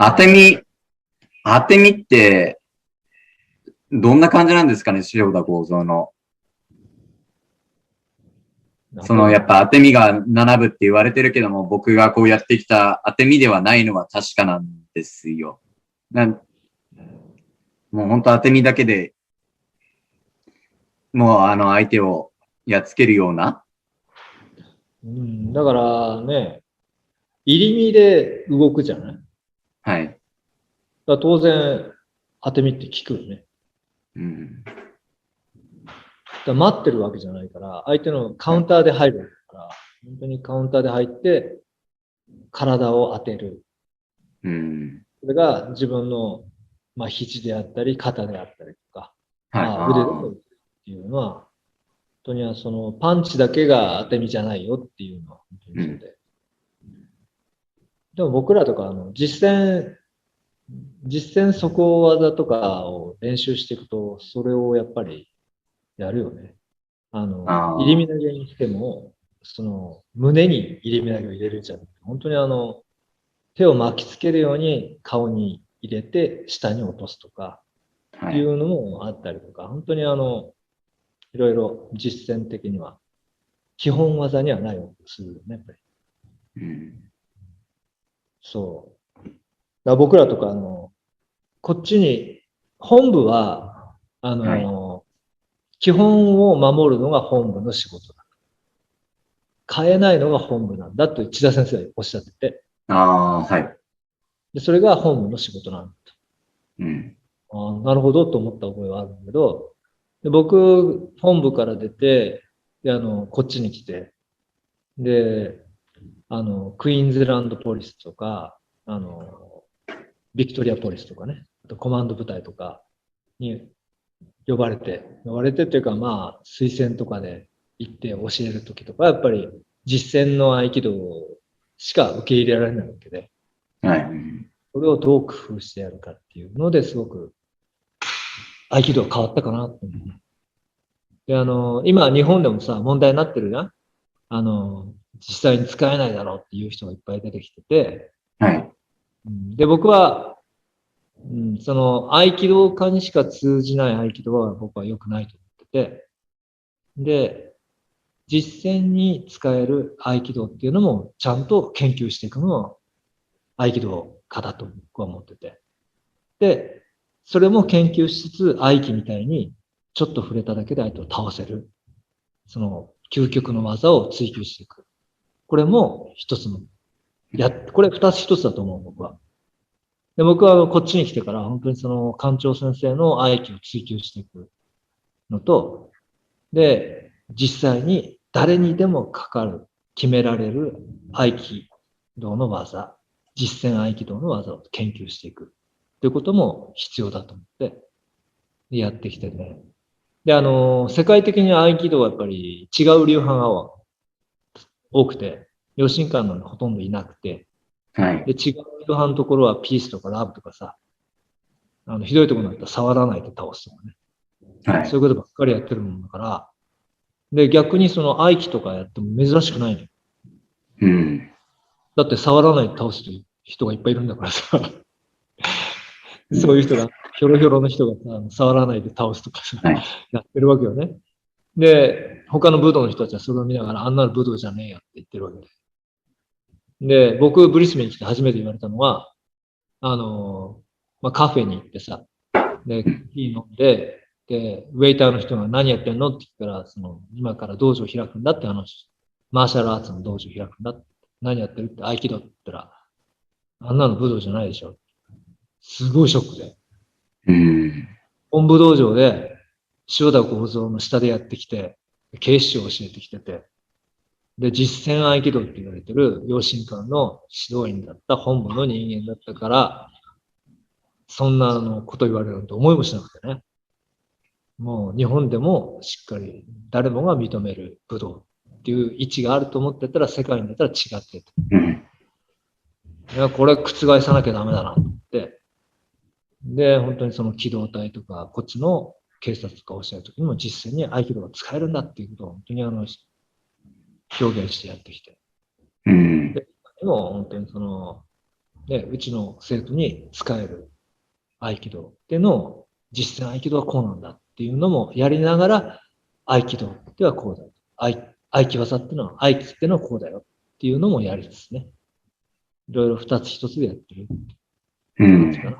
当てみ、当てみって、どんな感じなんですかね、塩田幸三の。やっぱ当てみが7部って言われてるけども、僕がこうやってきた当てみではないのは確かなんですよ。もう本当当てみだけで、もう相手をやっつけるような。だからね、入り身で動くじゃない。はい。だ当然、当て身って効くよね。だ待ってるわけじゃないから、相手のカウンターで入るわけだから、本当にカウンターで入って、体を当てる。それが自分の、肘であったり、肩であったりとか、腕でもっていうのは、本当にはそのパンチだけが当て身じゃないよっていうのは本当にそうで。でも僕らとか実践底技とかを練習していくと、それをやっぱりやるよね。入り身投げにしても、その胸に入り身投げを入れるんじゃなくて、本当に手を巻きつけるように顔に入れて下に落とすとかっていうのもあったりとか、本当にいろいろ実践的には基本技にはないようにするよね、やっぱり。そう。だから僕らとかこっちに、本部は、基本を守るのが本部の仕事だ。変えないのが本部なんだと千田先生がおっしゃってて。でそれが本部の仕事なんだと。なるほどと思った覚えはあるんだけど、で僕、本部から出て、でこっちに来て、で、クイーンズランドポリスとか、ビクトリアポリスとかね、あとコマンド部隊とかに呼ばれてっていうか推薦とかで行って教えるときとか、やっぱり実践の合気道しか受け入れられないわけで、それをどう工夫してやるかっていうのですごく合気道変わったかなと思う。で、今日本でもさ、問題になってるな。実際に使えないだろうっていう人がいっぱい出てきてて、で、僕は、その合気道家にしか通じない合気道は僕は良くないと思ってて、で、実践に使える合気道っていうのもちゃんと研究していくのは合気道家だと僕は思ってて。で、それも研究しつつ合気みたいにちょっと触れただけで相手を倒せる。その究極の技を追求していく。これも一つの、これ二つ一つだと思う、僕は。で僕はこっちに来てから本当にその館長先生の合気を追求していくのと、で、実際に誰にでもかかる、決められる合気道の技、実践合気道の技を研究していくということも必要だと思ってやってきてね。で、世界的に合気道はやっぱり違う流派が多くて、養親館のほとんどいなくて、で、違う流派のところはピースとかラブとかさ、ひどいところになったら触らないで倒すとかね。そういうことばっかりやってるもんだから、で、逆にその合気とかやっても珍しくないのよ。だって触らないで倒す人がいっぱいいるんだからさ。そういう人が、ひょろひょろの人がさ、触らないで倒すとかさ、やってるわけよね。で、他の武道の人たちはそれを見ながら、あんなの武道じゃねえよって言ってるわけで。で、僕、ブリスベンに来て初めて言われたのは、カフェに行ってさ、で、コーヒー飲んで、で、ウェイターの人が何やってんのって言ったら、今から道場開くんだって話。マーシャルアーツの道場開くんだって。何やってるって合気道って言ったら、あんなの武道じゃないでしょ。すごいショックで。本部道場で、塩田幸三の下でやってきて、警視庁を教えてきてて、で、実践合気道って言われてる養親館の指導員だった本部の人間だったから、そんなこと言われるなんて思いもしなくてね。もう日本でもしっかり誰もが認める武道っていう位置があると思ってたら世界に出たら違ってて。いや、これ覆さなきゃダメだなと思って。で、本当にその機動隊とか、こっちの警察とか教えるときにも実践に合気道が使えるんだっていうことを本当に表現してやってきて。でも本当にね、うちの生徒に使える合気道っていうのを、実践合気道はこうなんだっていうのもやりながら、合気道ってはこうだよ。合気技っていうのは、合気っていうのはこうだよっていうのもやりですね。いろいろ二つ一つでやってる感じかな。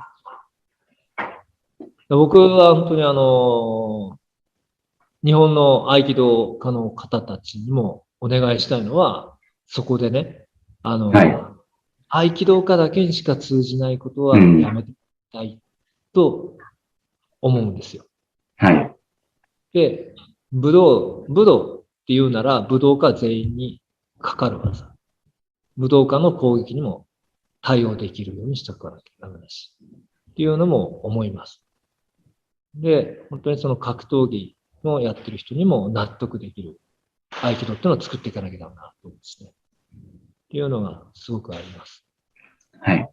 僕は本当に日本の合気道家の方たちにもお願いしたいのは、そこでね、はい。合気道家だけにしか通じないことはやめていきたいと思うんですよ。はい。で、武道っていうなら武道家全員にかかる技。武道家の攻撃にも対応できるようにしておかなきゃダメだし。っていうのも思います。で、本当にその格闘技のやってる人にも納得できる合気道っていうのを作っていかなきゃダメだと思うんですね。っていうのがすごくあります。はい。こ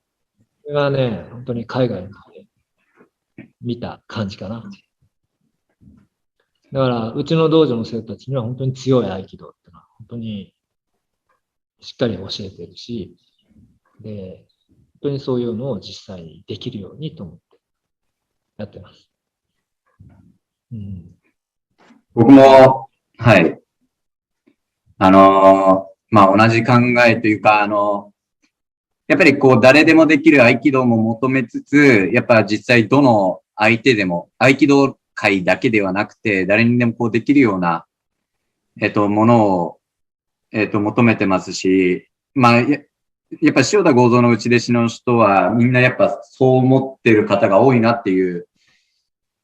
れがね、本当に海外で見た感じかな。だから、うちの道場の生徒たちには本当に強い合気道っていうのは本当にしっかり教えてるし、で、本当にそういうのを実際にできるようにと思ってやってます。うん、僕も、はい。まあ、同じ考えというか、やっぱりこう、誰でもできる合気道も求めつつ、やっぱ実際どの相手でも、合気道界だけではなくて、誰にでもこうできるような、ものを、求めてますし、まあ、やっぱ塩田剛三の内弟子の人は、みんなやっぱそう思ってる方が多いなっていう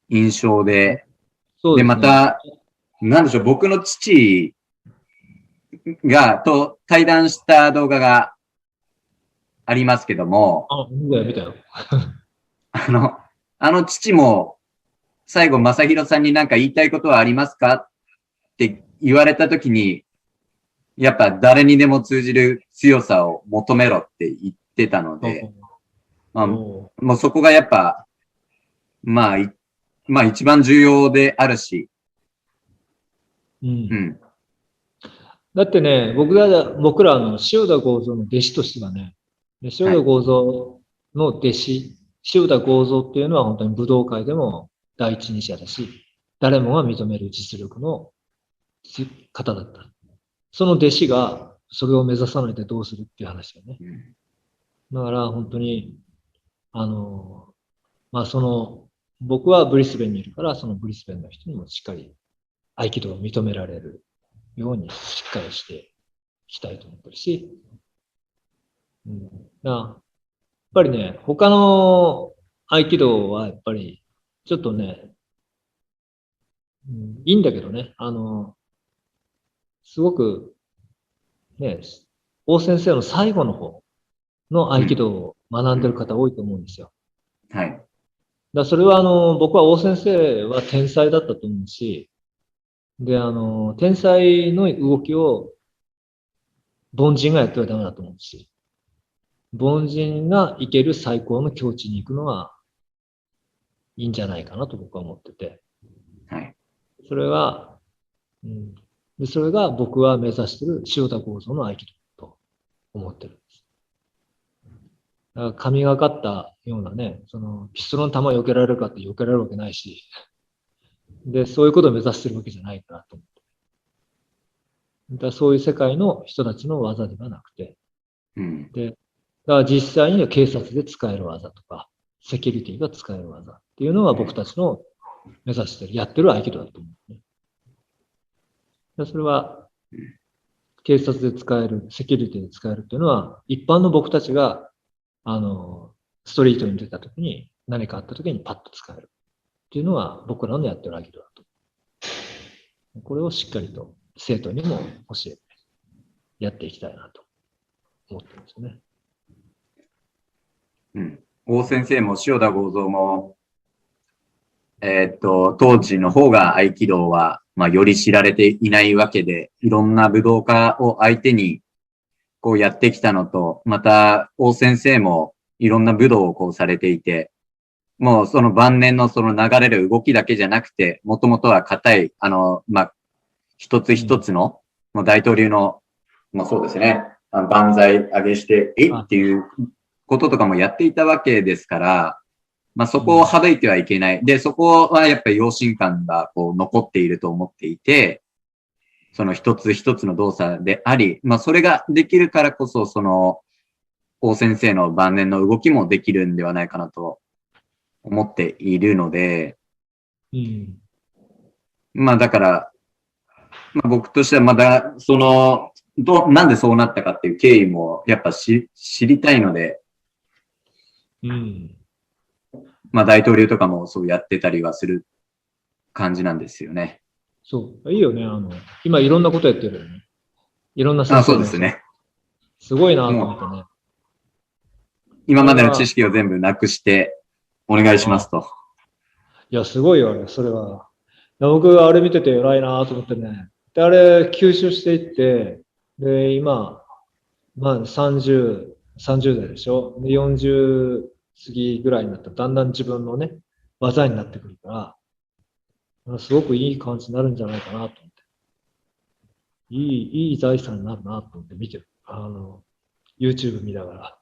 印象で、で、そうですね。また、なんでしょう、僕の父と対談した動画がありますけども、見たよ。あの、あの父も、最後、正宏さんになんか言いたいことはありますかって言われたときに、やっぱ誰にでも通じる強さを求めろって言ってたので、まあ、もうそこがやっぱ、まあ、まあ一番重要であるし、うん。うん。だってね、僕らの塩田剛三の弟子としてはね、で塩田剛三の弟子、塩田剛三っていうのは本当に武道界でも第一人者だし、誰もが認める実力の方だった。その弟子がそれを目指さないでどうするっていう話だよね。だから本当に、まあ僕はブリスベンにいるから、そのブリスベンの人にもしっかり合気道を認められるようにしっかりしていきたいと思ってるし、やっぱりね、他の合気道はやっぱり、ちょっとね、いいんだけどね、すごく、ね、大先生の最後の方の合気道を学んでる方多いと思うんですよ。はい。それは僕は大先生は天才だったと思うし、で、天才の動きを凡人がやってはダメだと思うし、凡人が行ける最高の境地に行くのはいいんじゃないかなと僕は思ってて。はい。それは、それが僕は目指している塩田剛三の合気道と思ってるんです。だから神がかったようなね、ピストルの弾を避けられるかって避けられるわけないし、で、そういうことを目指してるわけじゃないかなと思って。だからそういう世界の人たちの技ではなくて、で、だから実際には警察で使える技とか、セキュリティが使える技っていうのが僕たちの目指してる、やってる合気道だと思う、ね。それは、警察で使える、セキュリティで使えるっていうのは、一般の僕たちが、ストリートに出た時に、何かあった時にパッと使えるっていうのは僕らのやってる合気道だと。これをしっかりと生徒にも教えてやっていきたいなと思ってるんですよね。大先生も塩田剛三も、当時の方が合気道は、まあ、より知られていないわけで、いろんな武道家を相手に、こうやってきたのと、また、大先生もいろんな武道をこうされていて、もうその晩年のその流れる動きだけじゃなくて、もともとは硬い、まあ、一つ一つの、もう大統領の、まあそうですね、万歳上げして、っていうこととかもやっていたわけですから、まあそこを省いてはいけない。で、そこはやっぱり養親感がこう残っていると思っていて、その一つ一つの動作であり、まあそれができるからこそ、その、王先生の晩年の動きもできるんではないかなと思っているので、うん。まあだから、まあ、僕としてはまだ、その、なんでそうなったかっていう経緯もやっぱ知りたいので、うん。まあ大統領とかもそうやってたりはする感じなんですよね。そう。いいよね。今いろんなことやってるよね。いろんな先あ、そ生もそう。うですね。すごいなと思ってもう、ね。今までの知あれは、識を全部なくしてお願いしますと。いや、すごいよね、それは。僕、あれ見てて偉いなと思ってね。で、あれ、吸収していって、で、今、まあ、30代でしょ。で、40過ぎぐらいになったら、だんだん自分のね、技になってくるから、すごくいい感じになるんじゃないかなと思って。いい財産になるなと思って見てる。YouTube 見ながら。